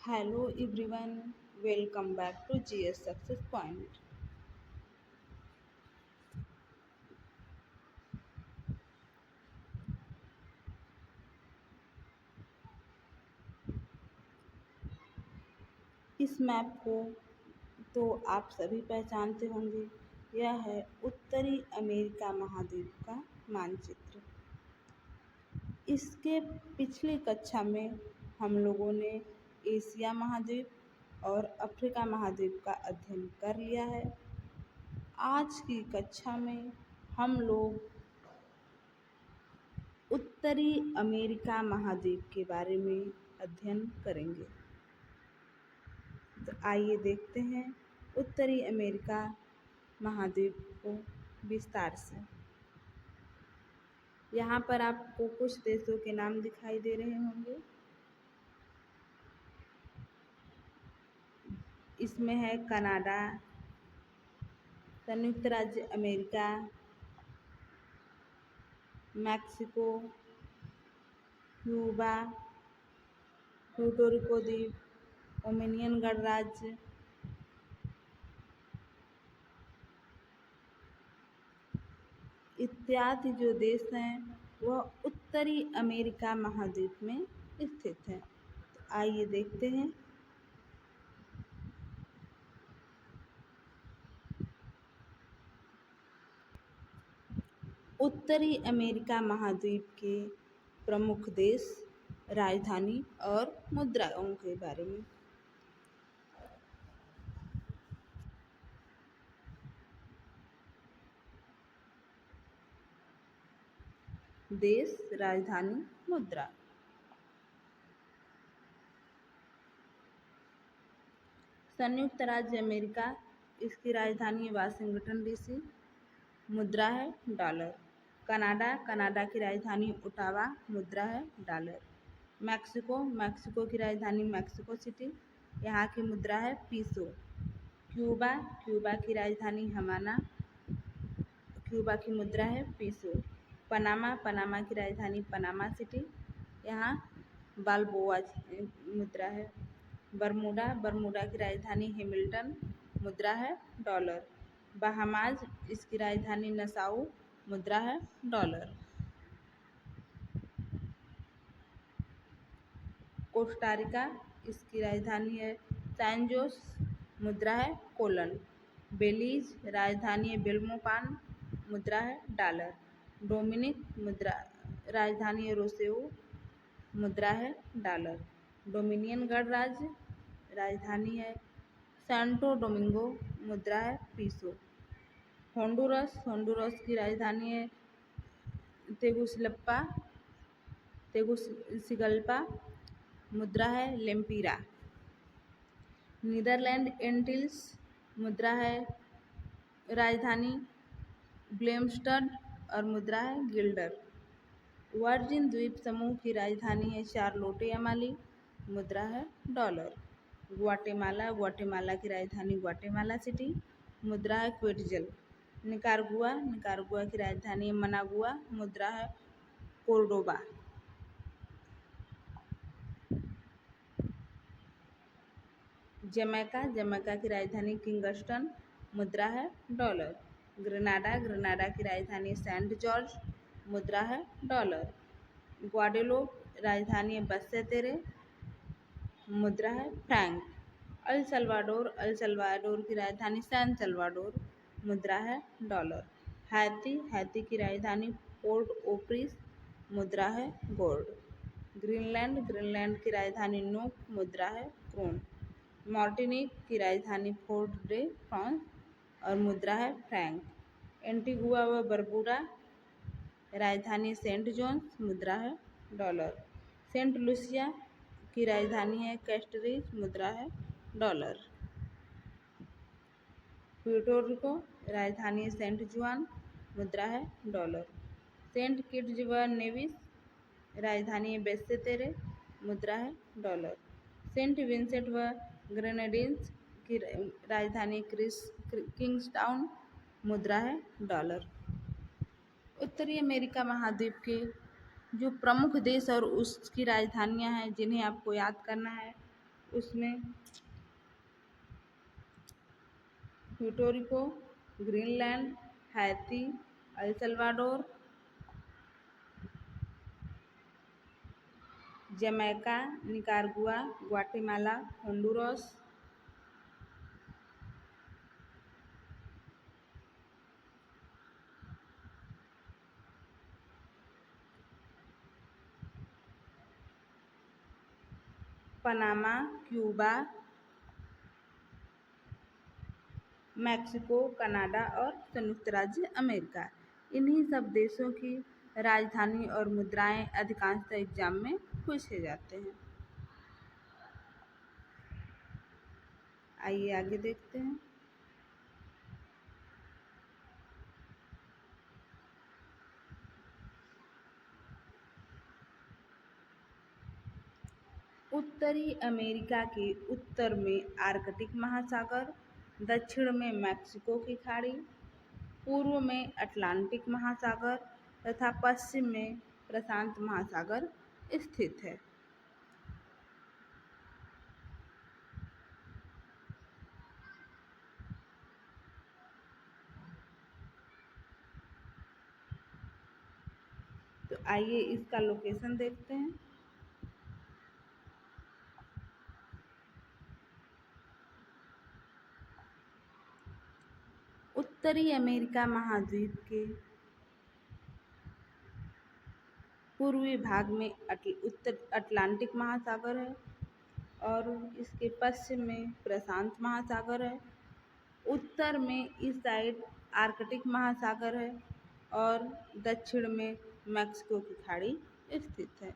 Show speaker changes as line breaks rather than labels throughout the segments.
Hello everyone, welcome back to GS Success Point. इस map को तो आप सभी पहचानते होंगे। यह है उत्तरी अमेरिका महाद्वीप का मानचित्र। इसके पिछली कक्षा में हम लोगों ने एशिया महाद्वीप और अफ्रीका महाद्वीप का अध्ययन कर लिया है। आज की कक्षा में हम लोग उत्तरी अमेरिका महाद्वीप के बारे में अध्ययन करेंगे। तो आइए देखते हैं उत्तरी अमेरिका महाद्वीप को विस्तार से। यहाँ पर आपको कुछ देशों के नाम दिखाई दे रहे होंगे। इसमें है कनाडा, संयुक्त राज्य America, Mexico, Cuba, Puerto Rico द्वीप, डोमिनियन गणराज्य, इत्यादि जो देश हैं वह उत्तरी अमेरिका महाद्वीप में स्थित हैं। तो आइए देखते हैं। उत्तरी अमेरिका महाद्वीप के प्रमुख देश, राजधानी और मुद्राओं के बारे में। देश, राजधानी, मुद्रा। संयुक्त राज्य अमेरिका, इसकी राजधानी है वाशिंगटन डीसी, मुद्रा है डॉलर। कनाडा, कनाडा की राजधानी ओटावा, मुद्रा है डॉलर। मैक्सिको, मैक्सिको की राजधानी मैक्सिको सिटी, यहाँ की मुद्रा है पीसो। क्यूबा, क्यूबा की राजधानी हवाना, क्यूबा की मुद्रा है पीसो। पनामा, पनामा की राजधानी पनामा सिटी, यहाँ बाल्बोआ मुद्रा है। बरमूडा, बरमूडा की राजधानी हैमिल्टन, मुद्रा है डॉलर। बहामाज, इसकी राजधानी नसाउ, मुद्रा है डॉलर। कोस्टारिका, इसकी राजधानी है सैन जोस, मुद्रा है कोलन। बेलीज, राजधानी है बेल्मोपान, मुद्रा है डॉलर। डोमिनिक, मुद्रा राजधानी है रोसेओ, मुद्रा है डॉलर। डोमिनियन गणराज्य, राजधानी है सैंटो डोमिंगो, मुद्रा है पीसो। होंडुरस, होंडुरस की राजधानी है तेगुसिगल्पा, तेगुसिगल्पा, मुद्रा है लेम्पिरा। नीदरलैंड एंटिल्स, मुद्रा है राजधानी ब्लेमस्टड और मुद्रा है गिल्डर। वर्जिन द्वीप समूह की राजधानी है शार्लोटे अमाली, मुद्रा है डॉलर। ग्वाटेमाला, ग्वाटेमाला की राजधानी ग्वाटेमाला सिटी, मुद्रा है क्वेटजल। निकारागुआ, निकारागुआ की राजधानी है मनागुआ, मुद्रा है कोर्डोबा। जमैका, जमैका की राजधानी किंगस्टन, मुद्रा है डॉलर। ग्रेनाडा, ग्रेनाडा की राजधानी सेंट जॉर्ज, मुद्रा है डॉलर। ग्वाडेलोप, राजधानी है बसेतेरे, मुद्रा है Frank. El Salvador, El Salvador की राजधानी सैन सल्वाडोर, मुद्रा है डॉलर। हैती, हैती की राजधानी पोर्ट ओप्रिस, मुद्रा है गोल्ड। ग्रीनलैंड, ग्रीनलैंड की राजधानी नूक, मुद्रा है क्रोन। मार्टिनिक की राजधानी फोर्ट डे फ्रांस और मुद्रा है फ्रैंक। एंटीगुआ व बरबुडा, राजधानी सेंट जोन्स, मुद्रा है डॉलर। सेंट लुसिया की राजधानी है कैस्टरीज, मुद्रा है डॉलर। प्यूर्टो रिको, राजधानी सेंट जुआन, मुद्रा है डॉलर। सेंट किट्स व नेविस, राजधानी बेस्सेतेरे, मुद्रा है डॉलर। सेंट विंसेंट व ग्रेनेडिन्स की राजधानी किंग्सटाउन, मुद्रा है डॉलर। उत्तरी अमेरिका महाद्वीप के जो प्रमुख देश और उसकी राजधानियां हैं जिन्हें आपको याद करना है उसमें Puerto Rico, Greenland, Haiti, El Salvador, Jamaica, Nicaragua, Guatemala, Honduras, Panama, Cuba, Mexico, Canada और संयुक्त राज्य अमेरिका। इन्हीं सब देशों की राजधानी और मुद्राएं अधिकांशतः एग्जाम में पूछे जाते हैं। आइए आगे देखते हैं। उत्तरी अमेरिका के उत्तर में आर्कटिक महासागर, दक्षिण में मैक्सिको की खाड़ी, पूर्व में अटलांटिक महासागर तथा पश्चिम में प्रशांत महासागर स्थित है। तो आइए इसका लोकेशन देखते हैं। उत्तरी अमेरिका महाद्वीप के पूर्वी भाग में उत्तर अटलांटिक महासागर है और इसके पश्चिम में प्रशांत महासागर है। उत्तर में इस साइड आर्कटिक महासागर है और दक्षिण में मैक्सिको की खाड़ी स्थित है।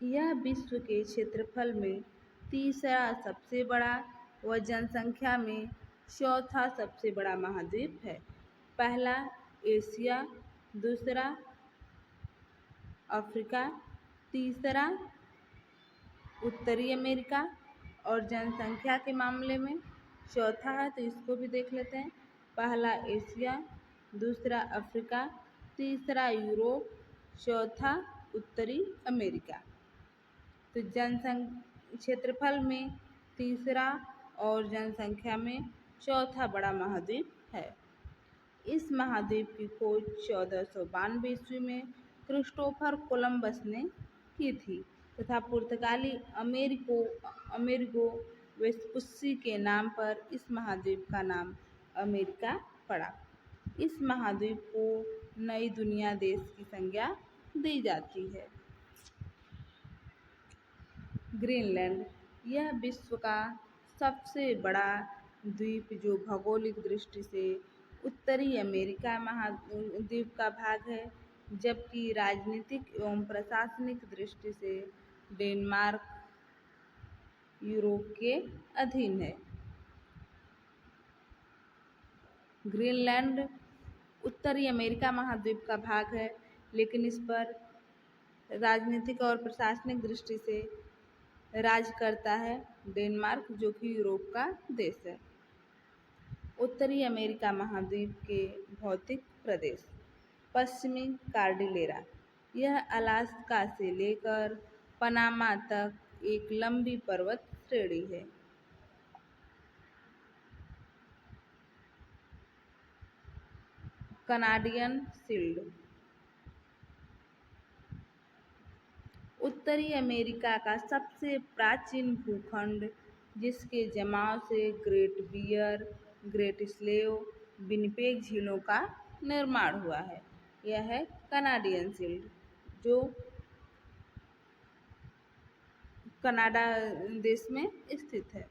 यह विश्व के क्षेत्रफल में तीसरा सबसे बड़ा व जनसंख्या में चौथा सबसे बड़ा महाद्वीप है। पहला एशिया, दूसरा अफ्रीका, तीसरा उत्तरी अमेरिका और जनसंख्या के मामले में चौथा है, तो इसको भी देख लेते हैं। पहला एशिया, दूसरा अफ्रीका, तीसरा यूरोप, चौथा उत्तरी अमेरिका। तो क्षेत्रफल में तीसरा और जनसंख्या में चौथा बड़ा महाद्वीप है। इस महाद्वीप की खोज 1492 ईस्वी में क्रिस्टोफर कोलंबस ने की थी तथा पुर्तगाली अमेरिगो वेस्पुस्सी के नाम पर इस महाद्वीप का नाम अमेरिका पड़ा। इस महाद्वीप को नई दुनिया देश की संज्ञा दी जाती है। ग्रीनलैंड, यह विश्व का सबसे बड़ा द्वीप जो भौगोलिक दृष्टि से उत्तरी अमेरिका महाद्वीप का भाग है, जबकि राजनीतिक एवं प्रशासनिक दृष्टि से डेनमार्क यूरोप के अधीन है। ग्रीनलैंड उत्तरी अमेरिका महाद्वीप का भाग है, लेकिन इस पर राजनीतिक और प्रशासनिक दृष्टि से राज करता है डेनमार्क, जो कि यूरोप का देश है। उत्तरी अमेरिका महाद्वीप के भौतिक प्रदेश। पश्चिमी कार्डिलेरा, यह अलास्का से लेकर पनामा तक एक लंबी पर्वत श्रेणी है। कनाडियन शील्ड, उत्तरी अमेरिका का सबसे प्राचीन भूखंड जिसके जमाव से great bear, great slave, Winnipeg झीलों का निर्माण हुआ है। यह है कनाडियन शील्ड, जो कनाडा देश में स्थित है।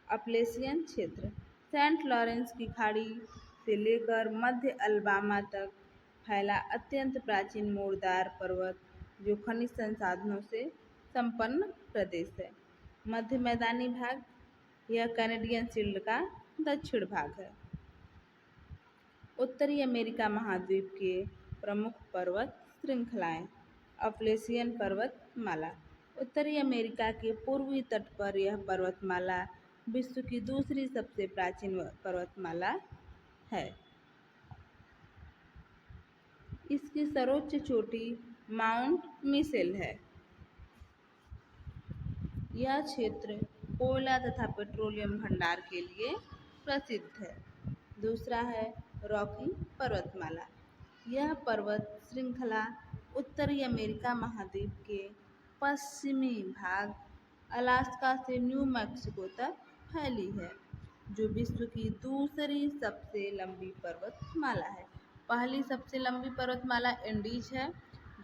अपलेशियन क्षेत्र, सेंट लॉरेंस की खाड़ी से लेकर मध्य अलबामा तक फैला अत्यंत प्राचीन मोड़दार पर्वत जो खनिज संसाधनों से संपन्न प्रदेश है। मध्य मैदानी भाग, यह कैनेडियन शील्ड का दक्षिण भाग है। उत्तरी अमेरिका महाद्वीप के प्रमुख पर्वत श्रृंखलाएं। अपलेशियन पर्वतमाला, उत्तरी अमेरिका के पूर्वी तट पर यह पर्वतमाला विश्व की दूसरी सबसे प्राचीन पर्वतमाला है। इसकी सर्वोच्च चोटी माउंट मिसेल है। यह क्षेत्र कोयला तथा पेट्रोलियम भंडार के लिए प्रसिद्ध है। दूसरा है रॉकी पर्वतमाला। यह पर्वत श्रृंखला उत्तरी अमेरिका महाद्वीप के पश्चिमी भाग अलास्का से न्यू मैक्सिको तक फैली है, जो विश्व की दूसरी सबसे लंबी पर्वतमाला है। पहली सबसे लंबी पर्वतमाला एंडीज है,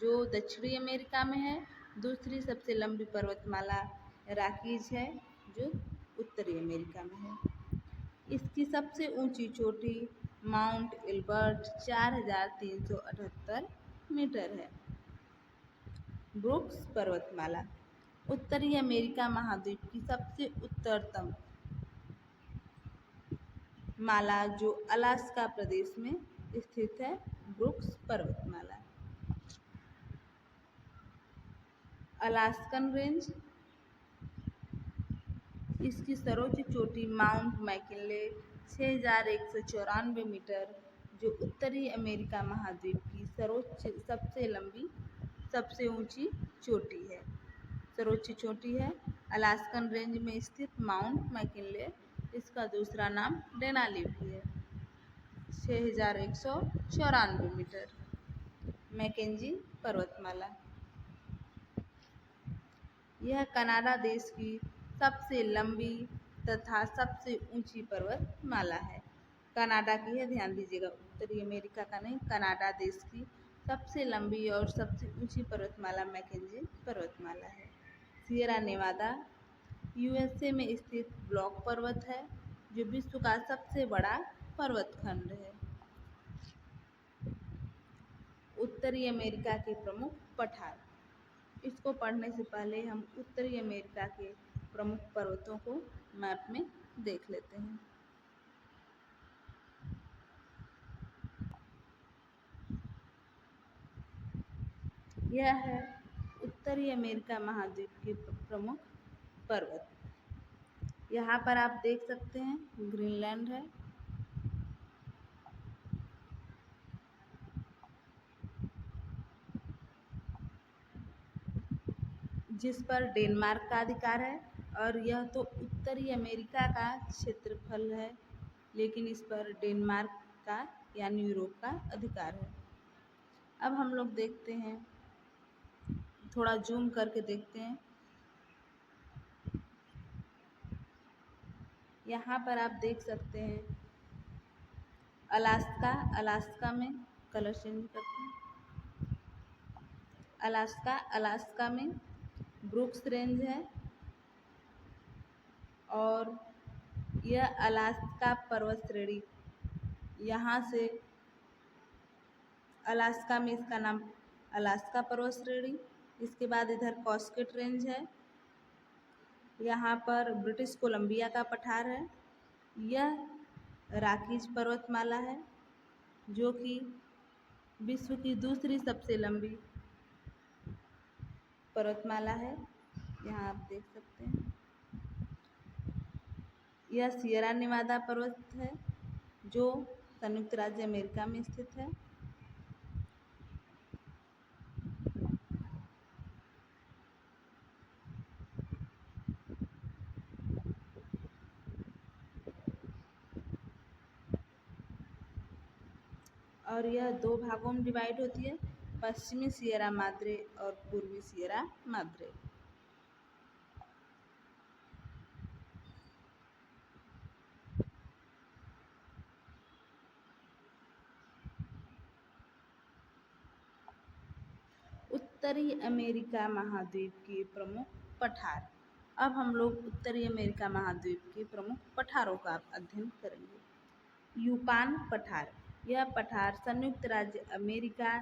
जो दक्षिणी अमेरिका में है। दूसरी सबसे लंबी पर्वतमाला रॉकीज है, जो उत्तरी अमेरिका में है। इसकी सबसे ऊंची चोटी माउंट एल्बर्ट 4378 मीटर है। ब्रुक्स पर्वतमाला उत्तरी अमेरिका महाद्वीप की सबसे उत्तरतम माला, जो अलास्का प्रदेश में स्थित है। ब्रुक्स पर्वतमाला। अलास्कन रेंज, इसकी सर्वोच्च चोटी माउंट मैकिनले 6194 मीटर, जो उत्तरी अमेरिका महाद्वीप की सबसे ऊंची चोटी है। सर्वोच्च चोटी है अलास्कन रेंज में स्थित माउंट मैकिनले। इसका दूसरा नाम डेनाली भी है। 6194 मीटर। मैकेंजी पर्वतमाला, यह कनाडा देश की सबसे लंबी तथा सबसे ऊंची पर्वतमाला है। कनाडा की है, ध्यान दीजिएगा, उत्तरी अमेरिका का नहीं। कनाडा देश की सबसे लंबी और सबसे ऊंची पर्वतमाला मैकेंजी पर्वतमाला है। सियरा नेवादा यूएसए में स्थित ब्लॉक पर्वत है, जो विश्व का सबसे बड़ा पर्वतखंड है। उत्तरी अमेरिका के प्रमुख पठार। इसको पढ़ने से पहले हम उत्तरी अमेरिका के प्रमुख पर्वतों को मैप में देख लेते हैं। यह है उत्तरी अमेरिका महाद्वीप के प्रमुख पर्वत। यहाँ पर आप देख सकते हैं ग्रीनलैंड है, जिस पर डेनमार्क का अधिकार है, और यह तो उत्तरी अमेरिका का क्षेत्रफल है, लेकिन इस पर डेनमार्क का यानी यूरोप का अधिकार है। अब हम लोग देखते हैं, थोड़ा जूम करके देखते हैं। यहाँ पर आप देख सकते हैं अलास्का। अलास्का में कलर चेंज करते हैं। अलास्का में ब्रुक्स रेंज है, और यह अलास्का पर्वत श्रेणी, यहाँ से अलास्का में इसका नाम अलास्का पर्वत श्रेणी। इसके बाद इधर कॉस्केट रेंज है, यहाँ पर ब्रिटिश कोलंबिया का पठार है। यह रॉकीज पर्वतमाला है, जो कि विश्व की दूसरी सबसे लंबी पर्वतमाला है। यहाँ आप देख सकते हैं। यह सियरा नेवादा पर्वत है, जो संयुक्त राज्य अमेरिका में स्थित है। और यह दो भागों में डिवाइड होती है, पश्चिमी सियरा माद्रे और पूर्वी सियरा माद्रे। उत्तरी अमेरिका महाद्वीप के प्रमुख पठार। अब हम लोग उत्तरी अमेरिका महाद्वीप के प्रमुख पठारों का अध्ययन करेंगे। यूकान पठार। यह पठार संयुक्त राज्य अमेरिका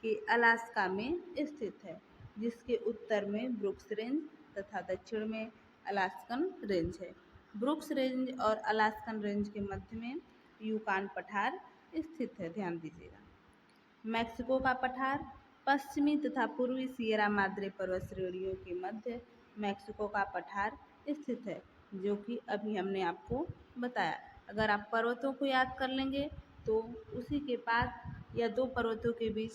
के अलास्का में स्थित है, जिसके उत्तर में ब्रुक्स रेंज तथा दक्षिण में अलास्कन रेंज है। ब्रुक्स रेंज और अलास्कन रेंज के मध्य में यूकान पठार स्थित है, ध्यान दीजिएगा। मैक्सिको का पठार पश्चिमी तथा पूर्वी सियरा माद्रे पर्वत श्रेणियों के मध्य मैक्सिको का पठार स्थित है, जो कि अभी हमने आपको बताया। अगर आप पर्वतों को याद कर लेंगे तो उसी के पास या दो पर्वतों के बीच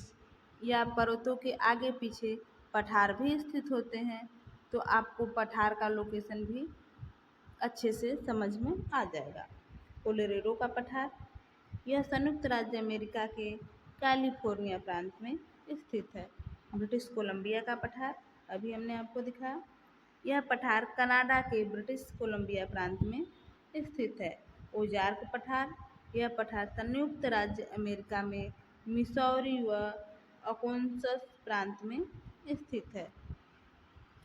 या पर्वतों के आगे पीछे पठार भी स्थित होते हैं, तो आपको पठार का लोकेशन भी अच्छे से समझ में आ जाएगा। कोलोराडो का पठार, यह संयुक्त राज्य अमेरिका के कैलिफोर्निया प्रांत में स्थित है। ब्रिटिश कोलंबिया का पठार, अभी हमने आपको दिखाया, यह पठार कनाडा के ब्रिटिश कोलंबिया प्रांत में स्थित है। ओजार्क पठार, यह पठार संयुक्त राज्य अमेरिका में मिसौरी व अकोंसस प्रांत में स्थित है।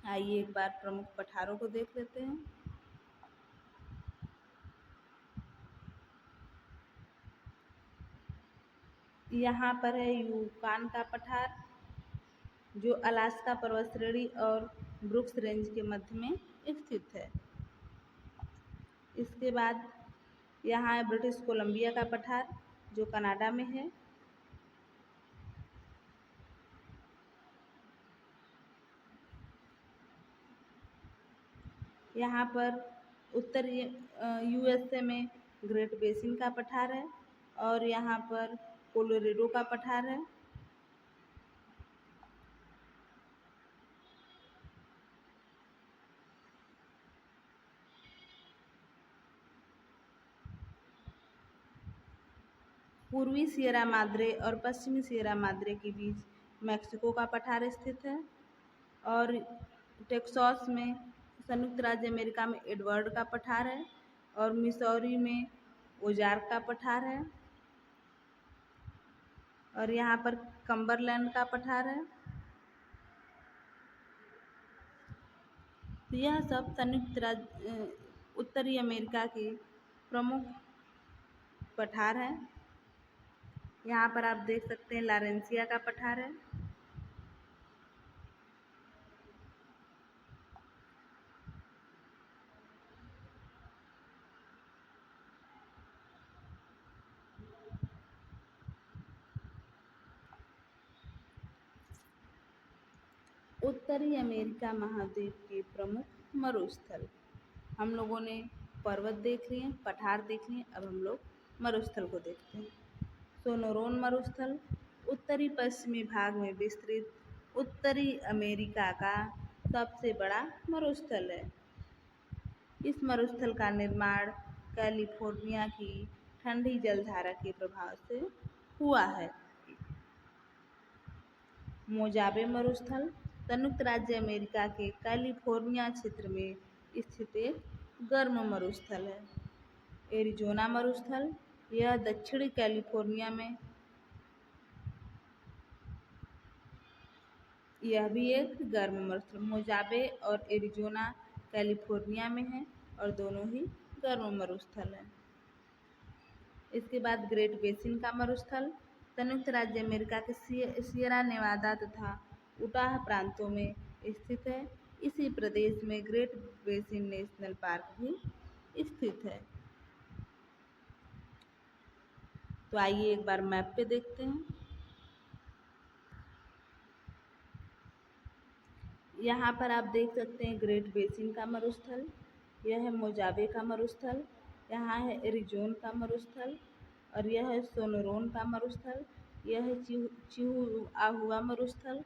आइए एक बार प्रमुख पठारों को देख लेते हैं। यहाँ पर है यूकान का पठार, जो अलास्का पर्वत श्रेणी और ब्रुक्स रेंज के मध्य में स्थित है। इसके बाद यहाँ है ब्रिटिश कोलंबिया का पठार, जो कनाडा में है। यहाँ पर उत्तरी यूएसए में ग्रेट बेसिन का पठार है और यहाँ पर कोलोराडो का पठार है। पूर्वी सिएरा माद्रे और पश्चिमी सिएरा माद्रे के बीच मैक्सिको का पठार स्थित है और टेक्सास में संयुक्त राज्य अमेरिका में एडवर्ड का पठार है और मिसौरी में ओजार्क का पठार है और यहाँ पर कम्बरलैंड का पठार है। तो यह सब संयुक्त राज्य उत्तरी अमेरिका के प्रमुख पठार हैं। यहाँ पर आप देख सकते हैं लारेंसिया का पठार है। उत्तरी अमेरिका महाद्वीप के प्रमुख मरुस्थल, हम लोगों ने पर्वत देख लिए, पठार देख लिए, अब हम लोग मरुस्थल को देखते हैं। सोनोरोन मरुस्थल उत्तरी पश्चिमी भाग में विस्तृत उत्तरी अमेरिका का सबसे बड़ा मरुस्थल है। इस मरुस्थल का निर्माण कैलिफोर्निया की ठंडी जलधारा के प्रभाव से हुआ है। मोजाबे मरुस्थल संयुक्त राज्य अमेरिका के कैलिफोर्निया क्षेत्र में स्थित एक गर्म मरुस्थल है। एरिज़ोना मरुस्थल, यह दक्षिणी कैलिफोर्निया में, यह भी एक गर्म मरुस्थल। मोजाबे और एरिज़ोना कैलिफोर्निया में है और दोनों ही गर्म मरुस्थल हैं। इसके बाद ग्रेट बेसिन का मरुस्थल संयुक्त राज्य अमेरिका के सियरा नेवादा तथा उटाह प्रांतों में स्थित है। इसी प्रदेश में ग्रेट बेसिन नेशनल पार्क भी स्थित है। तो आइए एक बार मैप पे देखते हैं। यहाँ पर आप देख सकते हैं ग्रेट बेसिन का मरुस्थल, यह है मोजाबे का मरुस्थल, यहाँ है एरिज़ोना का मरुस्थल और यह है सोनोरोन का मरुस्थल, यह है चिहुआहुआ मरुस्थल।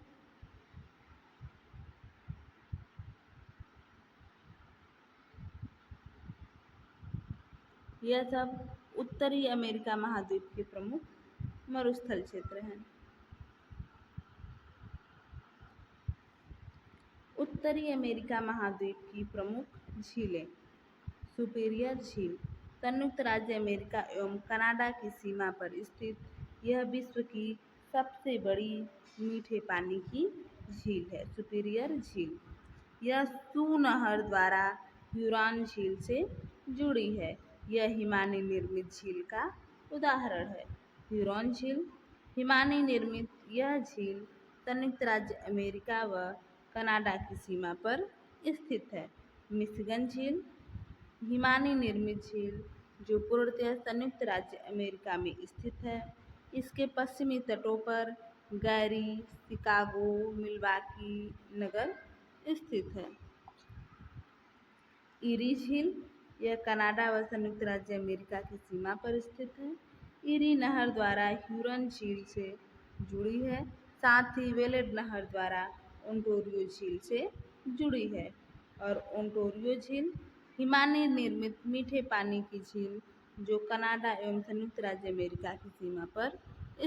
यह सब उत्तरी अमेरिका महाद्वीप के प्रमुख मरुस्थल क्षेत्र हैं। उत्तरी अमेरिका महाद्वीप की प्रमुख झीलें। सुपीरियर झील संयुक्त राज्य अमेरिका एवं कनाडा की सीमा पर स्थित यह विश्व की सबसे बड़ी मीठे पानी की झील है। सुपीरियर झील यह सू नहर द्वारा ह्यूरॉन झील से जुड़ी है। यह हिमानी निर्मित झील का उदाहरण है। ह्यूरॉन झील हिमानी निर्मित यह झील संयुक्त राज्य अमेरिका व कनाडा की सीमा पर स्थित है। मिशिगन झील हिमानी निर्मित झील जो पूर्णतः संयुक्त राज्य अमेरिका में स्थित है। इसके पश्चिमी तटों पर गैरी, शिकागो, मिल्वाकी नगर स्थित है। ईरी झील यह कनाडा व संयुक्त राज्य अमेरिका की सीमा पर स्थित है। इरी नहर द्वारा ह्यूरन झील से जुड़ी है, साथ ही वेलेड नहर द्वारा ओंटारियो झील से जुड़ी है। और ओंटारियो झील हिमानी निर्मित मीठे पानी की झील जो कनाडा एवं संयुक्त राज्य अमेरिका की सीमा पर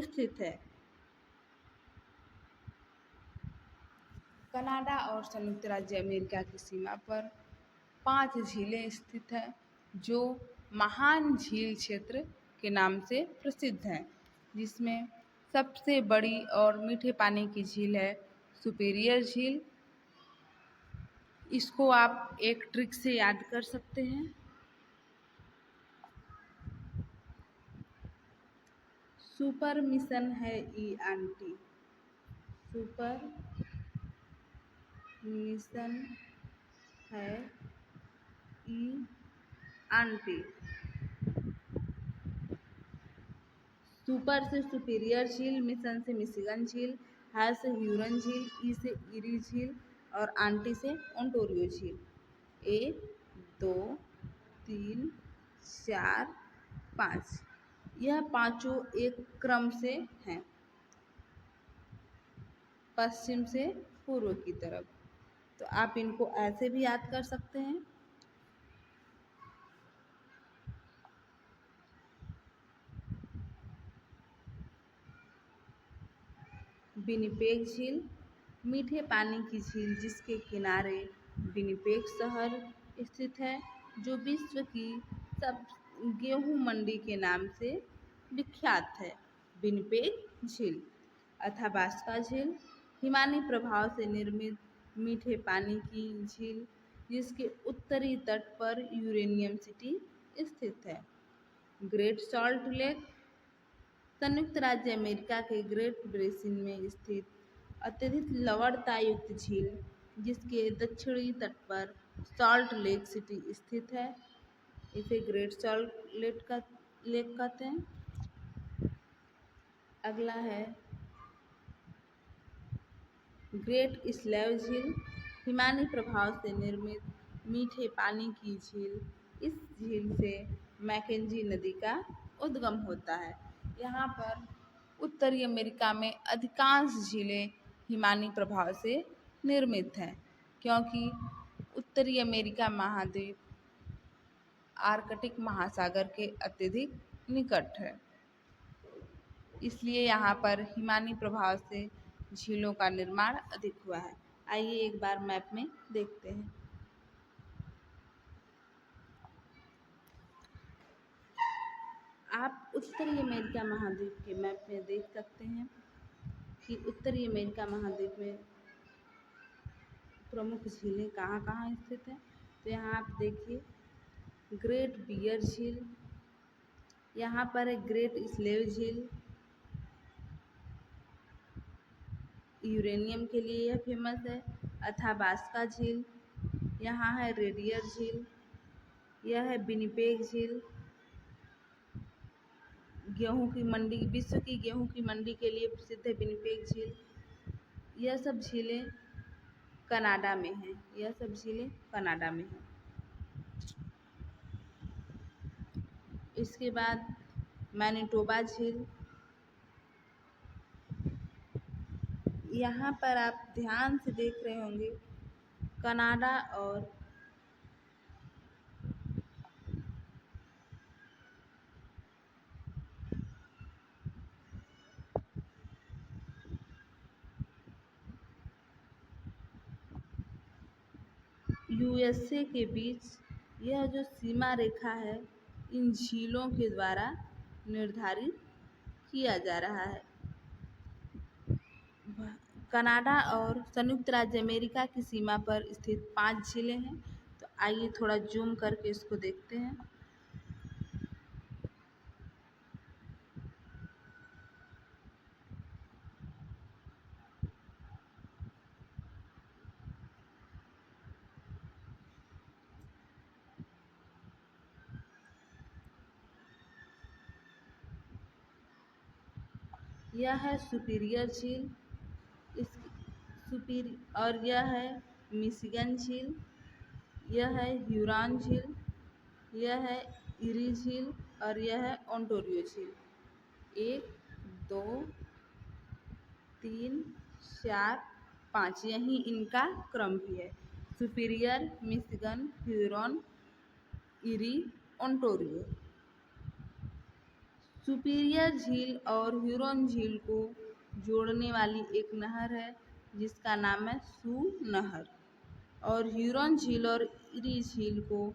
स्थित है। कनाडा और संयुक्त राज्य अमेरिका की सीमा पर 5 झीलें स्थित हैं जो महान झील क्षेत्र के नाम से प्रसिद्ध हैं, जिसमें सबसे बड़ी और मीठे पानी की झील है सुपीरियर झील। इसको आप एक ट्रिक से याद कर सकते हैं। सुपर मिशन है ई आंटी, सुपर मिशन है ई आंटी। सुपर से सुपीरियर झील, मिशन से मिशिगन झील, है से ह्यूरन झील, ई से इरी झील और आंटी से ओंटारियो झील। 1 2 3 4 5 यह पांचों एक क्रम से हैं, पश्चिम से पूर्व की तरफ। तो आप इनको ऐसे भी याद कर सकते हैं। विनिपेग झील मीठे पानी की झील जिसके किनारे विनिपेग शहर स्थित है, जो विश्व की सब गेहूं मंडी के नाम से विख्यात है। विनिपेग झील। अथाबास्का झील हिमानी प्रभाव से निर्मित मीठे पानी की झील जिसके उत्तरी तट पर यूरेनियम सिटी स्थित है। ग्रेट सॉल्ट लेक संयुक्त राज्य अमेरिका के ग्रेट बेसिन में स्थित अत्यधिक लवणता युक्त झील जिसके दक्षिणी तट पर सॉल्ट लेक सिटी स्थित है। इसे ग्रेट सॉल्ट लेक कहते हैं। अगला है ग्रेट स्लेव झील हिमानी प्रभाव से निर्मित मीठे पानी की झील। इस झील से मैकेंजी नदी का उद्गम होता है। यहाँ पर उत्तरी अमेरिका में अधिकांश झीलें हिमानी प्रभाव से निर्मित हैं, क्योंकि उत्तरी अमेरिका महाद्वीप आर्कटिक महासागर के अत्यधिक निकट है, इसलिए यहाँ पर हिमानी प्रभाव से झीलों का निर्माण अधिक हुआ है। आइए एक बार मैप में देखते हैं। आप उत्तरी अमेरिका महाद्वीप के मैप में देख सकते हैं कि उत्तरी अमेरिका महाद्वीप में प्रमुख झीलें कहाँ कहाँ स्थित हैं। तो यहाँ आप देखिए ग्रेट बियर झील, यहाँ पर है ग्रेट स्लेव झील, यूरेनियम के लिए यह फेमस है। अथाबास्का झील, यहाँ है रेडियर झील, यह है विनिपेग झील, गेहूं की मंडी विश्व की गेहूं की मंडी के लिए प्रसिद्ध है विनिपेग झील। यह सब झीलें कनाडा में हैं, यह सब झीलें कनाडा में हैं। इसके बाद मैनिटोबा झील, यहाँ पर आप ध्यान से देख रहे होंगे कनाडा और यूएसए के बीच यह जो सीमा रेखा है इन झीलों के द्वारा निर्धारित किया जा रहा है। कनाडा और संयुक्त राज्य अमेरिका की सीमा पर स्थित 5 झीलें हैं। तो आइए थोड़ा जूम करके इसको देखते हैं। यह है सुपीरियर झील, और यह है मिशिगन झील, यह है ह्यूरॉन झील, यह है इरी झील और यह है ओंटारियो झील। एक, दो, तीन, चार, पाँच, यही इनका क्रम भी है। Superior, Michigan, Huron, eri, Ontario. Superior झील और ह्यूरॉन झील को जोड़ने वाली एक नहर है जिसका नाम है सू नहर। और ह्यूरॉन झील और इरी झील को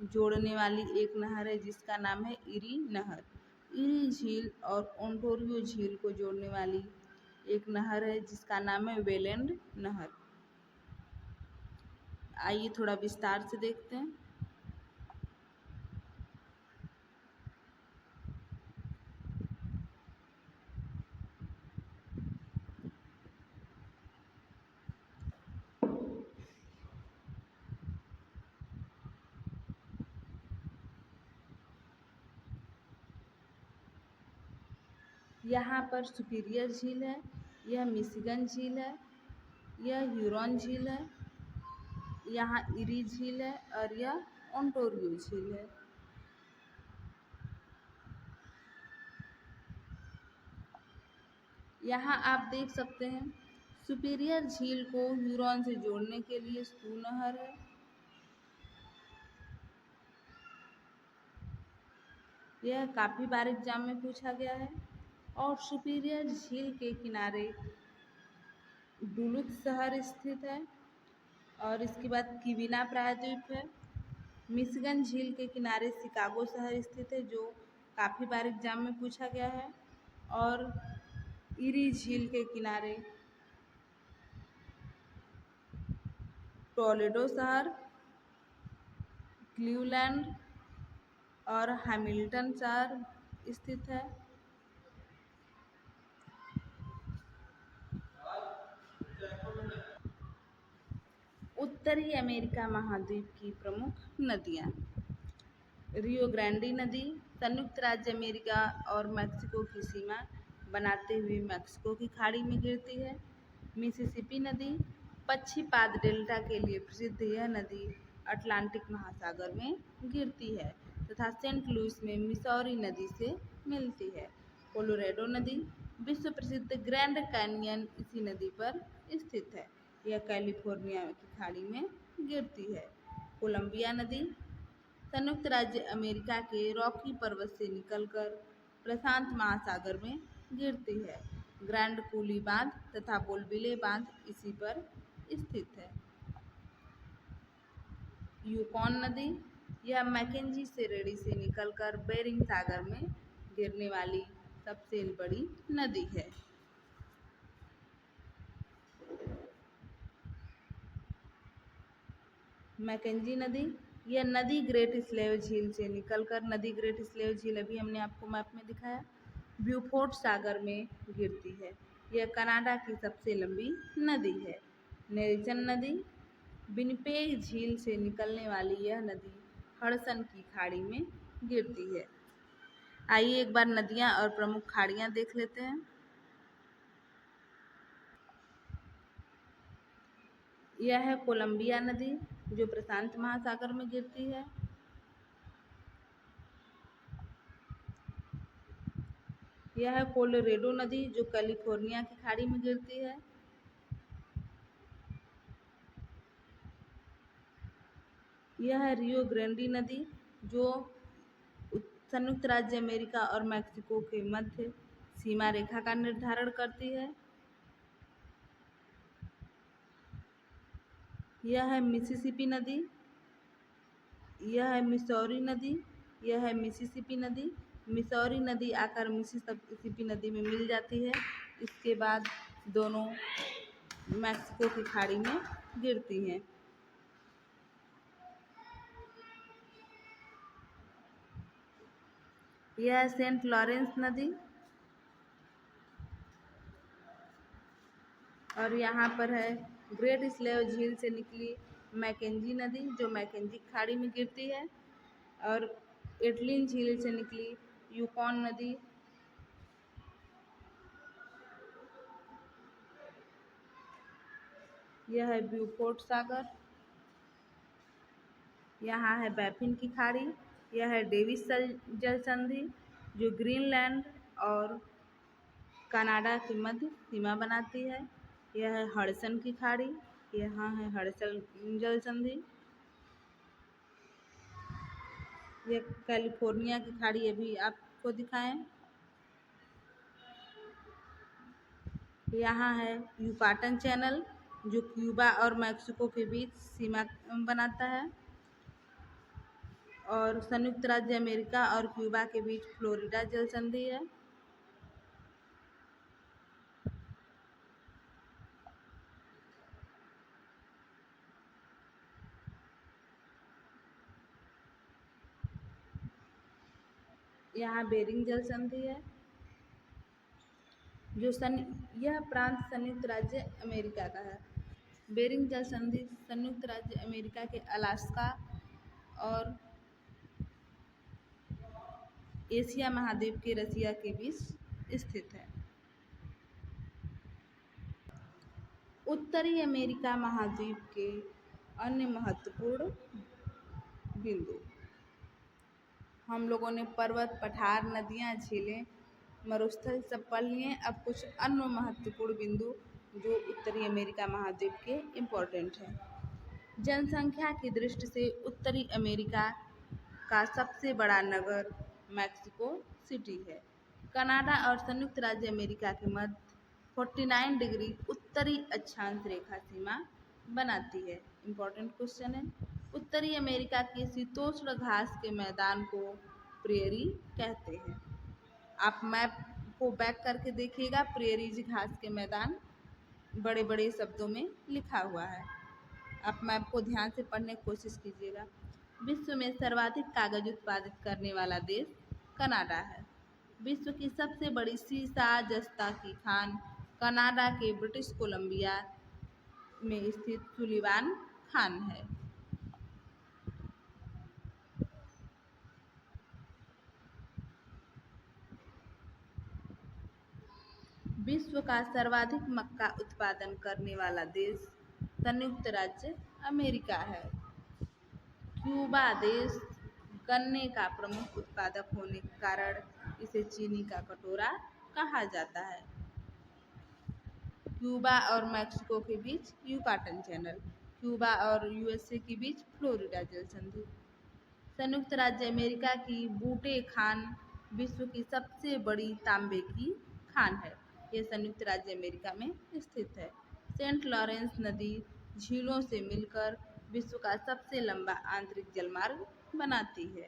जोड़ने वाली एक नहर है जिसका नाम है इरी नहर। इरी झील और ओंटारियो झील को जोड़ने वाली एक नहर है जिसका नाम है वेलेंड नहर। आइए थोड़ा विस्तार से देखते हैं। यहाँ पर सुपीरियर झील है, यह मिशिगन झील है, यह ह्यूरॉन झील है, यहाँ इरी झील है और यह ओंटारियो झील है। यहाँ आप देख सकते हैं सुपीरियर झील को ह्यूरॉन से जोड़ने के लिए सू नहर है। यह काफ़ी बार एग्जाम में पूछा गया है। और सुपीरियर झील के किनारे डुलुथ शहर स्थित है और इसके बाद किविना प्रायद्वीप है। मिशिगन झील के किनारे शिकागो शहर स्थित है जो काफ़ी बार एग्जाम में पूछा गया है। और इरी झील के किनारे टोलेडो शहर, क्लीवलैंड और हैमिल्टन शहर स्थित है। उत्तरी अमेरिका महाद्वीप की प्रमुख नदियाँ। रियो ग्रांडी नदी संयुक्त राज्य अमेरिका और मैक्सिको की सीमा बनाते हुए मैक्सिको की खाड़ी में गिरती है। मिसिसिपी नदी पक्षीपाद डेल्टा के लिए प्रसिद्ध यह नदी अटलांटिक महासागर में गिरती है तथा सेंट लुइस में मिसौरी नदी से मिलती है। कोलोराडो नदी विश्व प्रसिद्ध ग्रैंड कैनियन इसी नदी पर स्थित है। यह कैलिफोर्निया की खाड़ी में गिरती है। कोलंबिया नदी संयुक्त राज्य अमेरिका के रॉकी पर्वत से निकलकर प्रशांत महासागर में गिरती है। ग्रैंड कूली बांध तथा बोलबिले बांध इसी पर स्थित है। यूकॉन नदी यह मैकेंजी श्रेणी से निकलकर बेरिंग सागर में गिरने वाली सबसे बड़ी नदी है। मैकेंजी नदी यह नदी ग्रेट स्लेव झील से निकलकर नदी ग्रेट स्लेव झील अभी हमने आपको मैप में दिखाया ब्यूफोर्ट सागर में गिरती है। यह कनाडा की सबसे लंबी नदी है। नेल्सन नदी विनिपेग झील से निकलने वाली यह नदी हडसन की खाड़ी में गिरती है। आइए एक बार नदियां और प्रमुख खाड़ियां देख लेते हैं। यह है कोलंबिया नदी जो प्रशांत महासागर में गिरती है। यह है कोलोरेडो नदी जो कैलिफोर्निया की खाड़ी में गिरती है। यह है रियो ग्रांडी नदी जो संयुक्त राज्य अमेरिका और मैक्सिको के मध्य सीमा रेखा का निर्धारण करती है। यह है मिसिसिपी नदी, यह है मिसौरी नदी, यह है मिसिसिपी नदी। मिसौरी नदी आकर मिसिसिपी नदी में मिल जाती है। इसके बाद दोनों मैक्सिको की खाड़ी में गिरती हैं। यह है सेंट लॉरेंस नदी और यहाँ पर है ग्रेट स्लेव झील से निकली मैकेंजी नदी जो मैकेंजी खाड़ी में गिरती है और एटलिन झील से निकली यूकॉन नदी। यह है ब्यूफोर्ट सागर। यहाँ है बैफिन की खाड़ी। यह है डेविस जल संधि जो ग्रीनलैंड और कनाडा की मध्य सीमा बनाती है। यह है हडसन की खाड़ी, यहाँ है हडसन जल संधि। ये कैलिफोर्निया की खाड़ी अभी आपको दिखाएं। यहाँ है युकाटन चैनल जो क्यूबा और मैक्सिको के बीच सीमा बनाता है, और संयुक्त राज्य अमेरिका और क्यूबा के बीच फ्लोरिडा जल संधि है। यहाँ बेरिंग जल संधि है जो यह प्रांत संयुक्त राज्य अमेरिका का है। बेरिंग जल संधि संयुक्त राज्य अमेरिका के अलास्का और एशिया महाद्वीप के रसिया के बीच स्थित है। उत्तरी अमेरिका महाद्वीप के अन्य महत्वपूर्ण बिंदु। हम लोगों ने पर्वत, पठार, नदियाँ, झीलें, मरुस्थल सब पढ़ लिए। अब कुछ अन्य महत्वपूर्ण बिंदु जो उत्तरी अमेरिका महाद्वीप के इम्पोर्टेंट हैं। जनसंख्या की दृष्टि से उत्तरी अमेरिका का सबसे बड़ा नगर मैक्सिको सिटी है। कनाडा और संयुक्त राज्य अमेरिका के मध्य 49 डिग्री उत्तरी अक्षांश रेखा सीमा बनाती है। इम्पोर्टेंट क्वेश्चन है। उत्तरी अमेरिका के शीतोष्ण घास के मैदान को प्रेरी कहते हैं। आप मैप को बैक करके देखिएगा, प्रेरीज घास के मैदान बड़े बड़े शब्दों में लिखा हुआ है। आप मैप को ध्यान से पढ़ने की कोशिश कीजिएगा। विश्व में सर्वाधिक कागज उत्पादित करने वाला देश कनाडा है। विश्व की सबसे बड़ी सीसा जस्ता की खान कनाडा के ब्रिटिश कोलंबिया में स्थित सुलिवान खान है। विश्व का सर्वाधिक मक्का उत्पादन करने वाला देश संयुक्त राज्य अमेरिका है। क्यूबा देश गन्ने का प्रमुख उत्पादक होने के कारण इसे चीनी का कटोरा कहा जाता है। क्यूबा और मैक्सिको के बीच युकाटन चैनल, क्यूबा और यूएसए के बीच फ्लोरिडा जल संधि। संयुक्त राज्य अमेरिका की बूटे खान विश्व की सबसे बड़ी तांबे की खान है। यह संयुक्त राज्य अमेरिका में स्थित है। सेंट लॉरेंस नदी झीलों से मिलकर विश्व का सबसे लंबा आंतरिक जलमार्ग बनाती है।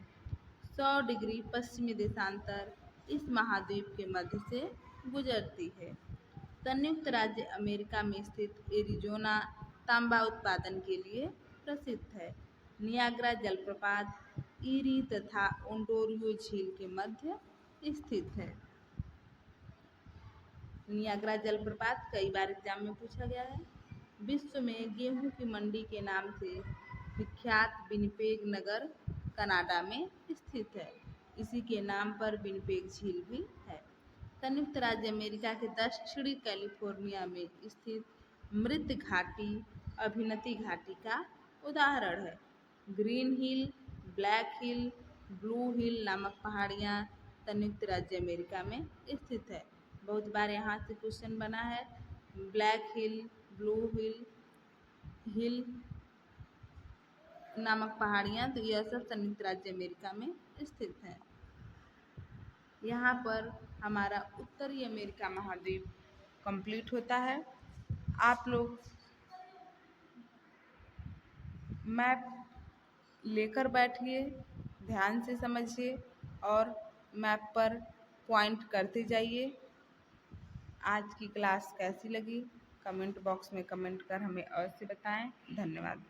100 डिग्री पश्चिमी देशांतर इस महाद्वीप के मध्य से गुजरती है। संयुक्त राज्य अमेरिका में स्थित एरिज़ोना तांबा उत्पादन के लिए प्रसिद्ध है। नियाग्रा जलप्रपात ईरी तथा ओंटारियो झील के मध्य स्थित है। नियाग्रा जलप्रपात कई बार एग्जाम में पूछा गया है। विश्व में गेहूं की मंडी के नाम से विख्यात विनिपेग नगर कनाडा में स्थित है। इसी के नाम पर विनिपेग झील भी है। संयुक्त राज्य अमेरिका के दक्षिणी कैलिफोर्निया में स्थित मृत घाटी अभिनति घाटी का उदाहरण है। ग्रीन हिल, ब्लैक हिल, ब्लू हिल नामक पहाड़ियाँ संयुक्त राज्य अमेरिका में स्थित है। बहुत बार यहाँ से क्वेश्चन बना है। ब्लैक हिल, ब्लू हिल नामक पहाड़ियाँ, तो यह सब संयुक्त राज्य अमेरिका में स्थित है। यहाँ पर हमारा उत्तरी अमेरिका महाद्वीप कंप्लीट होता है। आप लोग मैप लेकर बैठिए, ध्यान से समझिए और मैप पर पॉइंट करते जाइए। आज की क्लास कैसी लगी कमेंट बॉक्स में कमेंट कर हमें अवश्य बताएं। धन्यवाद।